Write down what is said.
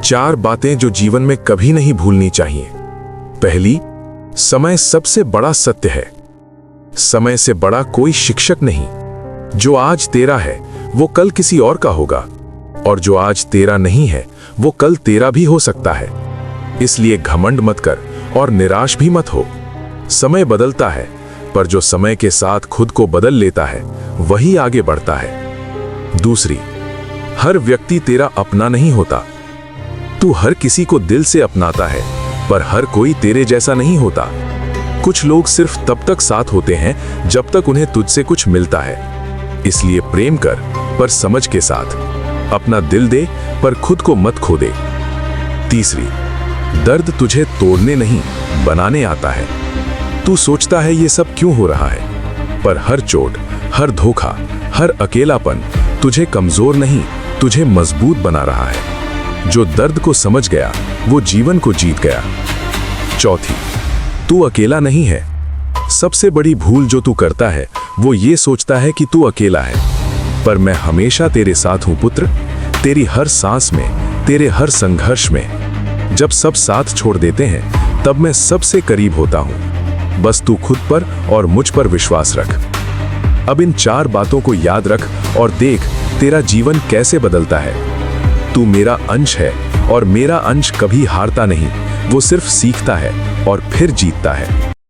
4 बातें जो जीवन में कभी नहीं भूलनी चाहिए। पहली, समय सबसे बड़ा सत्य है। समय से बड़ा कोई शिक्षक नहीं। जो आज तेरा है वो कल किसी और का होगा, और जो आज तेरा नहीं है वो कल तेरा भी हो सकता है। इसलिए घमंड मत कर और निराश भी मत हो। समय बदलता है, पर जो समय के साथ खुद को बदल लेता है वही आगे बढ़ता है। दूसरी, हर व्यक्ति तेरा अपना नहीं होता। तू हर किसी को दिल से अपनाता है, पर हर कोई तेरे जैसा नहीं होता। कुछ लोग सिर्फ तब तक साथ होते हैं जब तक उन्हें तुझसे कुछ मिलता है। इसलिए प्रेम कर, पर समझ के साथ। अपना दिल दे, पर खुद को मत खो दे। तीसरी, दर्द तुझे तोड़ने नहीं, बनाने आता है। तू सोचता है ये सब क्यों हो रहा है, पर हर चोट, हर धोखा, हर अकेलापन तुझे कमजोर नहीं, तुझे मजबूत बना रहा है। जो दर्द को समझ गया वो जीवन को जीत गया। चौथी, तू अकेला नहीं है। सबसे बड़ी भूल जो तू करता है वो ये सोचता है कि तू अकेला है, पर मैं हमेशा तेरे साथ हूं पुत्र। तेरी हर सांस में, तेरे हर संघर्ष में। जब सब साथ छोड़ देते हैं तब मैं सबसे करीब होता हूं। बस तू खुद पर और मुझ पर विश्वास रख। अब इन 4 बातों को याद रख और देख तेरा जीवन कैसे बदलता है। तू मेरा अंश है, और मेरा अंश कभी हारता नहीं, वो सिर्फ सीखता है और फिर जीतता है।